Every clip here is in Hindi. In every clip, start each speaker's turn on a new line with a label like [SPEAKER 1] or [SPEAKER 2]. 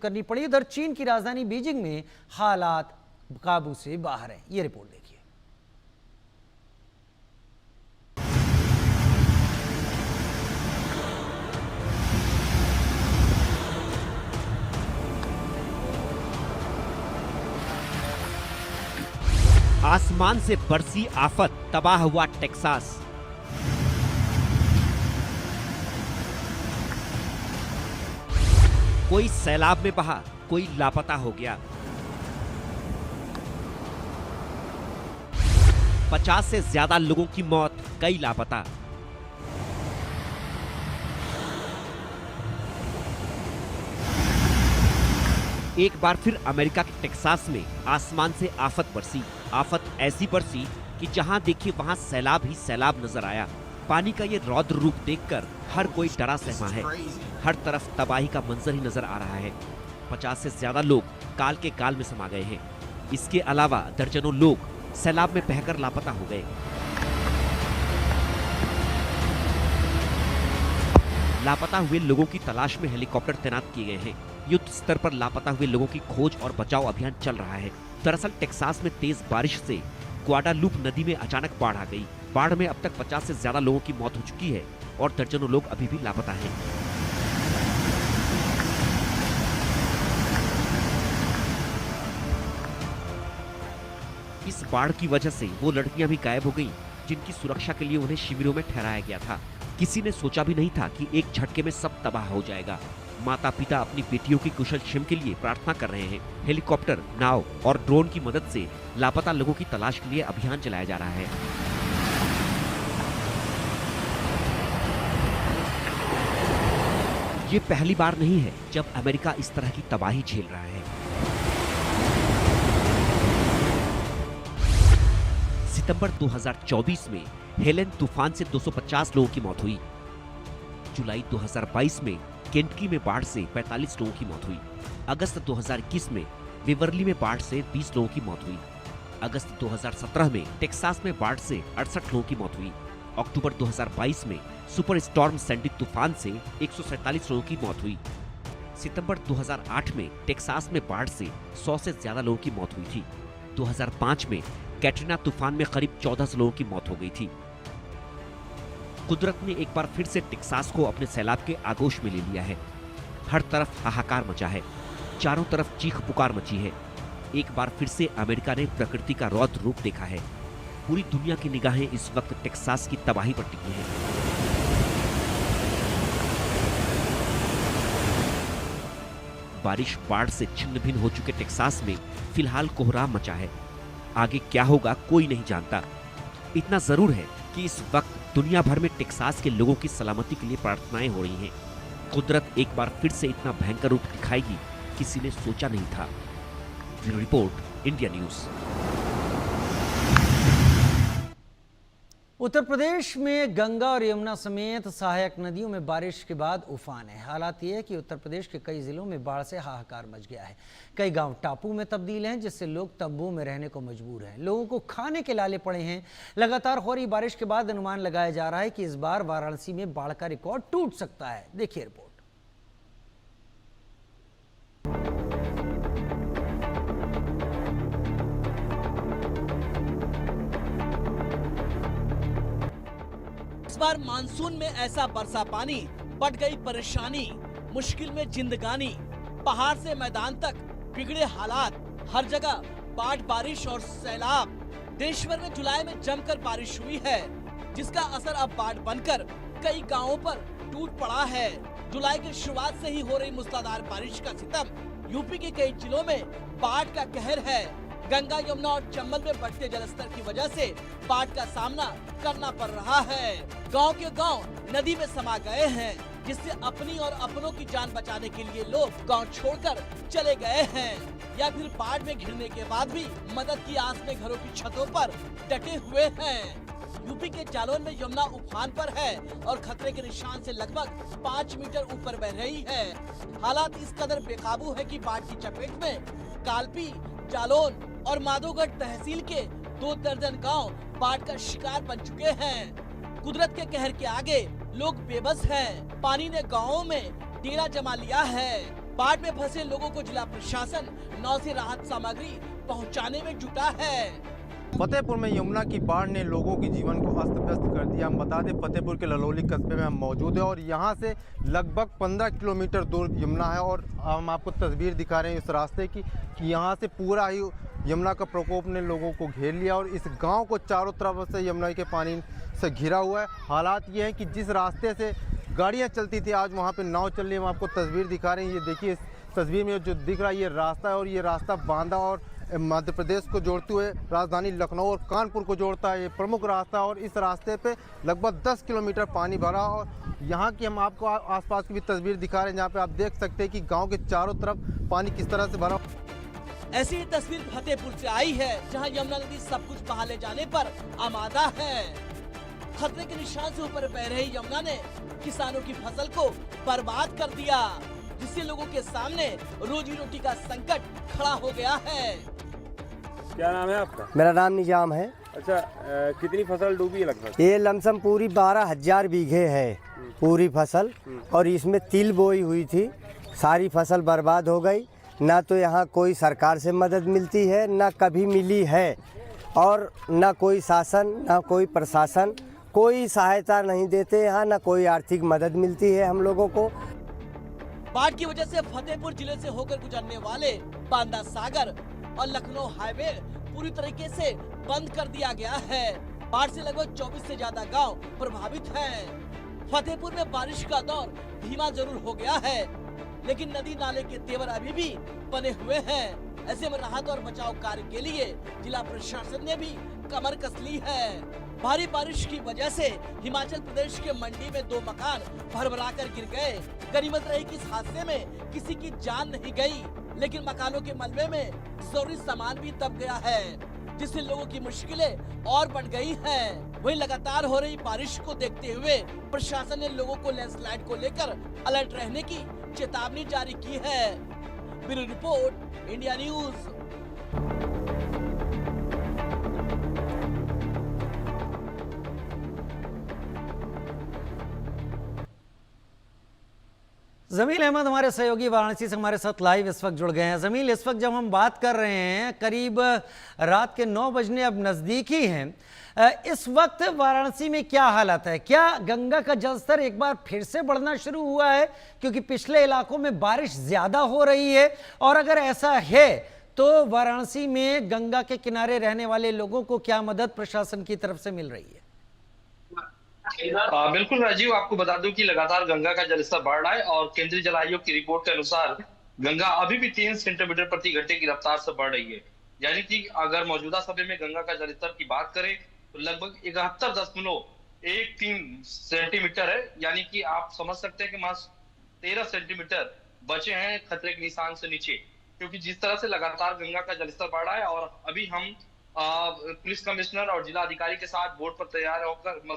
[SPEAKER 1] करनी पड़ी। उधर चीन की राजधानी बीजिंग में हालात काबू से बाहर है। ये रिपोर्ट देखिए।
[SPEAKER 2] आसमान से बरसी आफत, तबाह हुआ टेक्सास। कोई सैलाब में बहा, कोई लापता हो गया। 50 से ज्यादा लोगों की मौत, कई लापता। एक बार फिर अमेरिका के टेक्सास में आसमान से आफत बरसी। आफत ऐसी बरसी कि जहां देखिए वहां सैलाब ही सैलाब नजर आया। पानी का ये रौद्र रूप देखकर हर कोई डरा सहमा है। हर तरफ तबाही का मंजर ही नजर आ रहा है। 50 से ज्यादा लोग काल के काल में समा गए हैं। इसके अलावा दर्जनों लोग सैलाब में बहकर लापता हो गए। लापता हुए लोगों की तलाश में हेलीकॉप्टर तैनात किए गए हैं। युद्ध स्तर पर लापता हुए लोगों की खोज और बचाव अभियान चल रहा है। दरअसल टेक्सास में तेज बारिश से ग्वाडालूप नदी में अचानक बाढ़ आ गई। बाढ़ में अब तक 50 से ज्यादा लोगों की मौत हो चुकी है और दर्जनों लोग अभी भी लापता हैं। इस बाढ़ की वजह से वो लड़कियां भी गायब हो गईं, जिनकी सुरक्षा के लिए उन्हें शिविरों में ठहराया गया था। किसी ने सोचा भी नहीं था कि एक झटके में सब तबाह हो जाएगा। माता पिता अपनी बेटियों की कुशल क्षेम के लिए प्रार्थना कर रहे हैं। हेलीकॉप्टर, नाव और ड्रोन की मदद से लापता लोगों की तलाश के लिए अभियान चलाया जा रहा है। ये पहली बार नहीं है जब अमेरिका इस तरह की तबाही झेल रहा है। सितंबर 2024 में हेलेन तूफान से 250 लोगों की मौत हुई। जुलाई 2022 में केंटकी में बाढ़ से 45 लोगों की मौत हुई। अगस्त 2021 में विवर्ली में बाढ़ से 20 लोगों की मौत हुई। अगस्त 2017 में टेक्सास में बाढ़ से 68 लोगों की मौत हुई। अक्टूबर 2022 में सुपर स्टॉर्म सैंडी तूफान से 147 लोगों की मौत हुई। सितंबर 2008 में टेक्सास में बाढ़ से 100 से ज्यादा लोगों की मौत हुई थी। 2005 में कैटरीना तूफान में करीब 14 लोगों की मौत हो गई थी। कुदरत ने एक बार फिर से टेक्सास को अपने सैलाब के आगोश में ले लिया है। हर तरफ हाहाकार मचा है, चारों तरफ चीख पुकार मची है। एक बार फिर से अमेरिका ने प्रकृति का रौद्र रूप देखा है। पूरी दुनिया की निगाहें इस वक्त टेक्सास की तबाही पर टिकी हैं। बारिश बाढ़ से छिन्न भिन्न हो चुके टेक्सास में फिलहाल कोहराम मचा है। आगे क्या होगा कोई नहीं जानता। इतना जरूर है कि इस वक्त दुनिया भर में टेक्सास के लोगों की सलामती के लिए प्रार्थनाएं हो रही हैं। कुदरत एक बार फिर से इतना भयंकर रूप दिखाएगी, किसी ने सोचा नहीं था। Bureau report, India news.
[SPEAKER 1] Uttar Pradesh में गंगा और यमुना समेत सहायक नदियों में बारिश के बाद उफान है। हालात ये है कि उत्तर प्रदेश के कई जिलों में बाढ़ से हाहाकार मच गया है। कई गांव टापू में तब्दील हैं, जिससे लोग तंबू में रहने को मजबूर हैं। लोगों को खाने के लाले पड़े हैं। लगातार हो रही बारिश के बाद अनुमान लगाया जा रहा है कि इस बार वाराणसी में बाढ़ का रिकॉर्ड टूट सकता है। देखिए रिपोर्ट।
[SPEAKER 3] इस बार मानसून में ऐसा बरसा पानी, बढ़ गई परेशानी, मुश्किल में जिंदगानी। पहाड़ से मैदान तक बिगड़े हालात, हर जगह बाढ़, बारिश और सैलाब। देश भर में जुलाई में जमकर बारिश हुई है, जिसका असर अब बाढ़ बनकर कई गांवों पर टूट पड़ा है। जुलाई की शुरुआत से ही हो रही मूसलाधार बारिश का सितम यूपी के कई जिलों में बाढ़ का कहर है। गंगा, यमुना और चंबल में बढ़ते जलस्तर की वजह से बाढ़ का सामना करना पड़ रहा है। गांव के गांव नदी में समा गए हैं, जिससे अपनी और अपनों की जान बचाने के लिए लोग गांव छोड़कर चले गए हैं, या फिर बाढ़ में घिरने के बाद भी मदद की आस में घरों की छतों पर डटे हुए हैं। यूपी के जालौन में यमुना उफान पर है और खतरे के निशान से लगभग 5 मीटर ऊपर बह रही है। हालात इस कदर बेकाबू है कि बाढ़ की चपेट में कालपी, जालौन और माधोगढ़ तहसील के 2 दर्जन गांव बाढ़ का शिकार बन चुके हैं। कुदरत के कहर के आगे लोग बेबस हैं। पानी ने गांवों में डेरा जमा लिया है। बाढ़ में फंसे लोगों को जिला प्रशासन नौ से राहत सामग्री पहुंचाने में जुटा है।
[SPEAKER 4] फतेहपुर में यमुना की बाढ़ ने लोगों के जीवन को अस्त व्यस्त कर दिया। हम बता दें, फतेहपुर के ललौली कस्बे में हम मौजूद हैं और यहाँ से लगभग 15 किलोमीटर दूर यमुना है और हम आपको तस्वीर दिखा रहे हैं इस रास्ते की कि यहाँ से पूरा ही यमुना का प्रकोप ने लोगों को घेर लिया और इस गांव को चारों तरफ से यमुना के पानी से घिरा हुआ है। हालात ये हैं कि जिस रास्ते से गाड़ियाँ चलती थी आज वहाँ पर नाव चल रही है। हम आपको तस्वीर दिखा रहे हैं, ये देखिए इस तस्वीर में जो दिख रहा है ये रास्ता है और ये रास्ता बांदा और मध्य प्रदेश को जोड़ते हुए राजधानी लखनऊ और कानपुर को जोड़ता है। ये प्रमुख रास्ता और इस रास्ते पे लगभग 10 किलोमीटर पानी भरा और यहाँ की हम आपको आसपास की भी तस्वीर दिखा रहे हैं जहाँ पे आप देख सकते हैं कि गांव के चारों तरफ पानी किस तरह से भरा।
[SPEAKER 3] ऐसी ही तस्वीर फतेहपुर से आई है जहां यमुना नदी सब कुछ बहा ले जाने पर आमादा है। खतरे के निशान से ऊपर बह रही यमुना ने किसानों की फसल को बर्बाद कर दिया, जिससे लोगों के सामने रोजी रोटी का संकट खड़ा हो गया है।
[SPEAKER 5] क्या नाम है आपका?
[SPEAKER 6] मेरा नाम निजाम है।
[SPEAKER 5] अच्छा, कितनी फसल डूबी है लगभग?
[SPEAKER 6] ये लमसम पूरी 12,000 बीघे है पूरी फसल और इसमें तिल बोई हुई थी। सारी फसल बर्बाद हो गई। ना तो यहाँ कोई सरकार से मदद मिलती है, ना कभी मिली है और ना कोई शासन ना कोई प्रशासन कोई सहायता नहीं देते यहाँ, ना कोई आर्थिक मदद मिलती है हम लोगों को।
[SPEAKER 3] बाढ़ की वजह से फतेहपुर जिले से होकर गुजरने वाले बांदा सागर और लखनऊ हाईवे पूरी तरीके से बंद कर दिया गया है। बाढ़ से लगभग 24 से ज्यादा गांव प्रभावित हैं। फतेहपुर में बारिश का दौर धीमा जरूर हो गया है, लेकिन नदी नाले के तेवर अभी भी बने हुए हैं। ऐसे में राहत और बचाव कार्य के लिए जिला प्रशासन ने भी कमर कस ली है। भारी बारिश की वजह से हिमाचल प्रदेश के मंडी में 2 मकान भरभराकर गिर गए। गनीमत रही कि इस हादसे में किसी की जान नहीं गई, लेकिन मकानों के मलबे में जरूरी सामान भी दब गया है, जिससे लोगों की मुश्किलें और बढ़ गई हैं। वहीं लगातार हो रही बारिश को देखते हुए प्रशासन ने लोगों को लैंडस्लाइड को लेकर अलर्ट रहने की चेतावनी जारी की है। Bureau report, India news.
[SPEAKER 1] Jameel Ahmed हमारे सहयोगी वाराणसी से हमारे साथ लाइव इस वक्त जुड़ गए हैं। जमील, इस वक्त जब हम बात कर रहे हैं करीब रात के 9 बजने अब नज़दीक ही हैं, इस वक्त वाराणसी में क्या हालत है? क्या गंगा का जलस्तर एक बार फिर से बढ़ना शुरू हुआ है? क्योंकि पिछले इलाकों में बारिश ज़्यादा हो रही है और अगर ऐसा है तो वाराणसी में गंगा के किनारे रहने वाले लोगों को क्या मदद प्रशासन की तरफ से मिल रही है?
[SPEAKER 7] बिल्कुल राजीव, आपको बता दूं कि लगातार गंगा का जलस्तर बढ़ रहा है और केंद्रीय जल आयोग की रिपोर्ट के अनुसार गंगा अभी भी 3 सेंटीमीटर प्रति घंटे की रफ्तार से बढ़ रही है। यानी कि अगर मौजूदा समय में गंगा का जलस्तर की बात करें तो लगभग 71.13 सेंटीमीटर है। यानी कि आप समझ सकते हैं कि मात्र 13 सेंटीमीटर बचे हैं खतरे के निशान से नीचे, क्योंकि जिस तरह से लगातार गंगा का जलस्तर बढ़ रहा है। और अभी हम पुलिस कमिश्नर और जिला अधिकारी के साथ बोट पर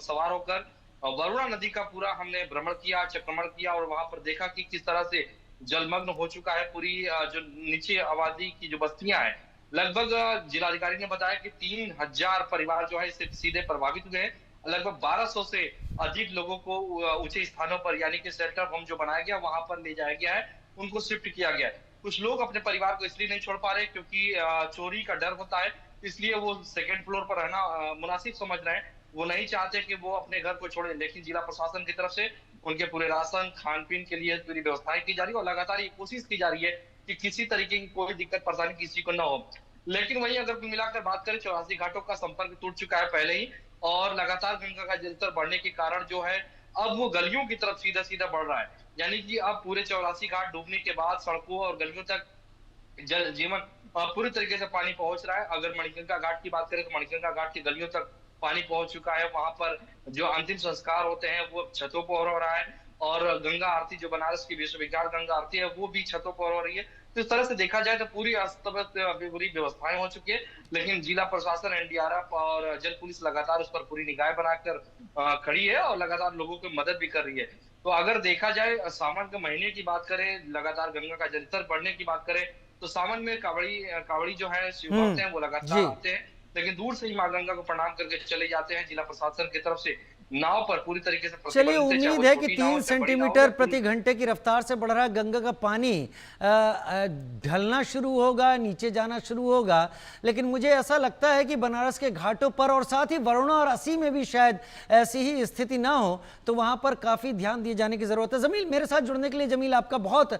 [SPEAKER 7] सवार होकर वरुणा नदी का पूरा हमने भ्रमण किया, चक्रमण किया और वहां पर देखा कि किस तरह से जलमग्न हो चुका है पूरी जो नीचे आबादी की जो बस्तियां हैं। लगभग जिलाधिकारी ने बताया कि 3000 परिवार जो है इससे सीधे प्रभावित हुए हैं। लगभग 1200 से अधिक लोगों को ऊंचे स्थानों पर यानी कि शेल्टर होम जो बनाया गया वहां पर ले जाया गया है, उनको शिफ्ट किया गया है। कुछ लोग अपने परिवार को इसलिए नहीं छोड़ पा रहे क्योंकि चोरी का डर होता है, इसलिए वो 2nd फ्लोर पर रहना मुनासिब समझ रहे हैं। वो नहीं चाहते कि वो अपने घर को छोड़े, लेकिन जिला प्रशासन की तरफ से उनके पूरे राशन खान पीन के लिए पूरी व्यवस्थाएं की जा रही है और लगातार ये कोशिश की जा रही है कि किसी तरीके की कोई दिक्कत परेशानी किसी को न हो। लेकिन वहीं अगर कुल मिलाकर बात करें 84 घाटों का संपर्क टूट चुका है पहले ही और लगातार गंगा का जलस्तर बढ़ने के कारण जो है अब वो गलियों की तरफ सीधा सीधा बढ़ रहा है। यानी कि अब पूरे 84 घाट डूबने के बाद सड़कों और गलियों तक जल जीवन पूरी तरीके से पानी पहुंच रहा है। अगर मणिकर्णिका घाट की बात करें तो मणिकर्णिका घाट की गलियों तक पानी पहुंच चुका है। वहां पर जो अंतिम संस्कार होते हैं वो छतों पर हो रहा है और गंगा आरती जो बनारस की विश्वविख्यात गंगा आरती है वो भी छतों पर हो रही है। तो इस तरह से देखा जाए तो पूरी अस्त व्यस्त पूरी व्यवस्थाएं हो चुकी है, लेकिन जिला प्रशासन एनडीआरएफ और जल पुलिस लगातार उस पर पूरी निगाह बनाकर खड़ी है और लगातार लोगों की मदद भी कर रही है। तो अगर देखा जाए सावन के महीने की बात करें, लगातार गंगा का जलस्तर बढ़ने की बात करें तो सावन में कावड़ी जो है शिव भक्त हैं वो लगातार आते हैं, लेकिन दूर से ही मां गंगा को प्रणाम करके चले जाते हैं। जिला प्रशासन की तरफ से नाव पर पूरी तरीके से
[SPEAKER 1] चलिए,
[SPEAKER 7] प्रतिबंध थे, चाहे
[SPEAKER 1] उम्मीद
[SPEAKER 7] वो
[SPEAKER 1] है कि
[SPEAKER 7] छोटी नाव
[SPEAKER 1] 3
[SPEAKER 7] हो, चाहे बड़ी नाव
[SPEAKER 1] सेंटीमीटर
[SPEAKER 7] हो,
[SPEAKER 1] प्रति घंटे की रफ्तार से बढ़ रहा गंगा का पानी ढलना शुरू होगा, नीचे जाना शुरू होगा। लेकिन मुझे ऐसा लगता है कि बनारस के घाटों पर और साथ ही वरुणा और अस्सी में भी शायद ऐसी ही स्थिति ना हो, तो वहां पर काफी ध्यान दिए जाने की जरूरत है। जमील, मेरे साथ जुड़ने के लिए जमील आपका बहुत